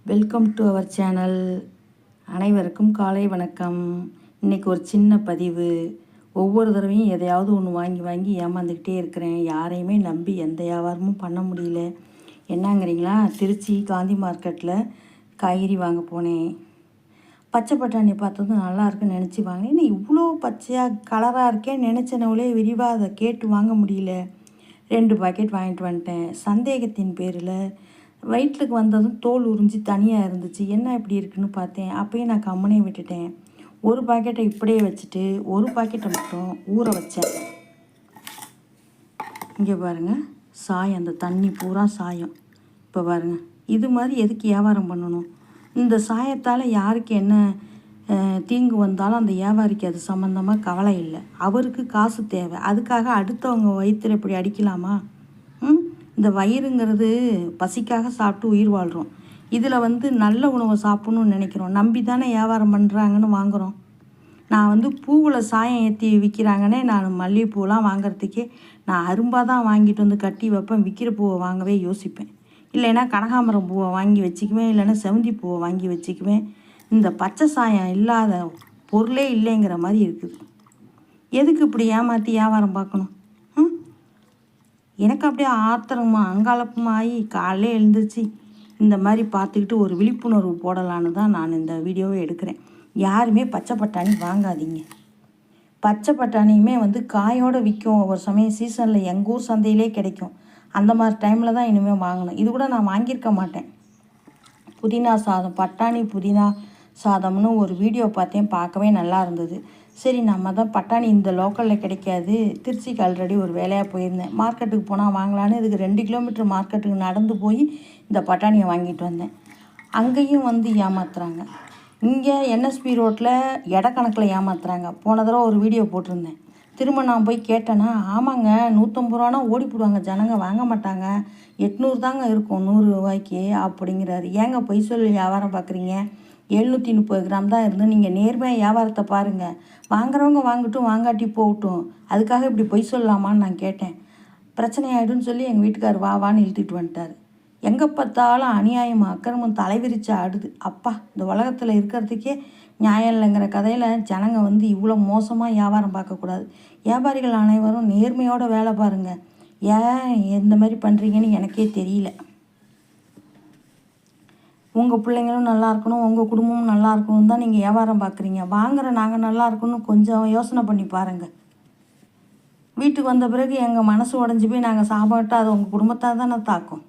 Welcome to our channel. அனைவருக்கும் காலை வணக்கம். இன்றைக்கி ஒரு சின்ன பதிவு. ஒவ்வொரு தடவையும் எதையாவது ஒன்று வாங்கி ஏமாந்துக்கிட்டே இருக்கிறேன். யாரையுமே நம்பி எந்த வியாபாரமும் பண்ண முடியல. என்னங்கிறீங்களா? திருச்சி காந்தி மார்க்கெட்டில் காய்கறி வாங்க போனேன். பச்சை பட்டாணி பார்த்ததும் நல்லா இருக்குன்னு நினச்சி வாங்கினேன். இன்னும் இவ்வளோ பச்சையாக கலராக இருக்கேன் நினச்சனவுலே விரிவாக அதை கேட்டு வாங்க முடியல. 2 பாக்கெட் வாங்கிட்டு வந்துட்டேன். சந்தேகத்தின் பேரில் வயிற்றுக்கு வந்ததும் தோல் உறிஞ்சி தனியாக இருந்துச்சு. என்ன இப்படி இருக்குன்னு பார்த்தேன். அப்பயும் நான் கம்மனே விட்டுட்டேன். ஒரு பாக்கெட்டை இப்படியே வச்சுட்டு ஒரு பாக்கெட்டை மட்டும் ஊற வச்சேன். இங்கே பாருங்கள், சாயம், அந்த தண்ணி பூரா சாயம். இப்போ பாருங்கள், இது மாதிரி எதுக்கு வியாபாரம் பண்ணணும்? இந்த சாயத்தால் யாருக்கு என்ன தீங்கு வந்தாலும் அந்த வியாபாரிக்கு அது சம்மந்தமாக கவலை இல்லை. அவருக்கு காசு தேவை. அதுக்காக அடுத்தவங்க வயிற்றில் இப்படி அடிக்கலாமா? இந்த வயிறுங்கிறது பசிக்காக சாப்பிட்டு உயிர் வாழ்கிறோம். இதில் நல்ல உணவை சாப்பிட்ணுன்னு நினைக்கிறோம். நம்பி தானே வியாபாரம் பண்ணுறாங்கன்னு வாங்குகிறோம். நான் பூவில் சாயம் ஏற்றி விற்கிறாங்கன்னே நான் மல்லிகைப்பூலாம் வாங்குறதுக்கே நான் அரும்பாக தான் வாங்கிட்டு வந்து கட்டி வைப்பேன். விற்கிற பூவை வாங்கவே யோசிப்பேன். இல்லைன்னா கனகாமரம் பூவை வாங்கி வச்சுக்குவேன், இல்லைன்னா செவந்தி பூவை வாங்கி வச்சுக்குவேன். இந்த பச்சை சாயம் இல்லாத பொருளே இல்லைங்கிற மாதிரி இருக்குது. எதுக்கு இப்படி ஏமாற்றி வியாபாரம் பார்க்கணும்? எனக்கு அப்படியே ஆத்திரமாக அங்காளப்பமாகி காலையில் எழுந்திரிச்சு இந்த மாதிரி பார்த்துக்கிட்டு ஒரு விழிப்புணர்வு போடலான்னு தான் நான் இந்த வீடியோவை எடுக்கிறேன். யாருமே பச்சை பட்டாணி வாங்காதீங்க. பச்சை பட்டாணியுமே காயோடு விற்கும். ஒவ்வொரு சமயம் சீசனில் எங்கள் ஊர் சந்தையிலே கிடைக்கும். அந்த மாதிரி டைமில் தான் இனிமேல் வாங்கணும். இது கூட நான் வாங்கியிருக்க மாட்டேன். புதினா சாதம், பட்டாணி புதினா சாதம்னு ஒரு வீடியோ பார்த்தேன். பார்க்கவே நல்லா இருந்தது. சரி, நம்ம தான் பட்டாணி இந்த லோக்கலில் கிடைக்காது. திருச்சிக்கு ஆல்ரெடி ஒரு வேலையாக போயிருந்தேன். மார்க்கெட்டுக்கு போனால் வாங்கலான்னு இதுக்கு 2 கிலோமீட்டர் மார்க்கெட்டுக்கு நடந்து போய் இந்த பட்டாணியை வாங்கிட்டு வந்தேன். அங்கேயும் ஏமாத்துறாங்க. இங்கே என்எஸ்பி ரோட்டில் இடக்கணக்கில் ஏமாத்துறாங்க. போன தடவை ஒரு வீடியோ போட்டிருந்தேன். திரும்ப நான் போய் கேட்டேன்னா, ஆமாங்க 150 ரூபானா ஓடி போடுவாங்க, ஜனங்க வாங்க மாட்டாங்க, 800 தாங்க இருக்கும் 100 ரூபாய்க்கு அப்படிங்கிறாரு. ஏங்க பொய் சொல்லி வியாபாரம் பார்க்குறீங்க? 730 கிராம் தான் இருந்து நீங்கள் நேர்மையாக வியாபாரத்தை பாருங்கள். வாங்குறவங்க வாங்கட்டும், வாங்காட்டி போகட்டும். அதுக்காக இப்படி பொய் சொல்லலாமான்னு நான் கேட்டேன். பிரச்சனை ஆகிடும்னு சொல்லி எங்கள் வீட்டுக்கார் வான்னு இழுத்துட்டு வந்துட்டார். எங்கே பார்த்தாலும் அநியாயம் அக்கிரமம் தலைவிரிச்சு ஆடுது. அப்பா, இந்த உலகத்தில் இருக்கிறதுக்கே நியாயம் இல்லைங்கிற கதையில் ஜனங்க இவ்வளோ மோசமாக வியாபாரம் பார்க்கக்கூடாது. வியாபாரிகள் அனைவரும் நேர்மையோடு வேலை பாருங்கள். ஏன் எந்த மாதிரி பண்ணுறீங்கன்னு எனக்கே தெரியல. உங்கள் பிள்ளைங்களும் நல்லா இருக்கணும், உங்கள் குடும்பமும் நல்லா இருக்கணும் தான் நீங்கள் வியாபாரம் பார்க்குறீங்க. வாங்குகிற நாங்கள் நல்லா இருக்கணும் கொஞ்சம் யோசனை பண்ணி பாருங்கள். வீட்டுக்கு வந்த பிறகு எங்கள் மனசு உடஞ்சி போய் நாங்கள் சாப்பாட்டு அது உங்கள் குடும்பத்தை தானே தாக்கும்.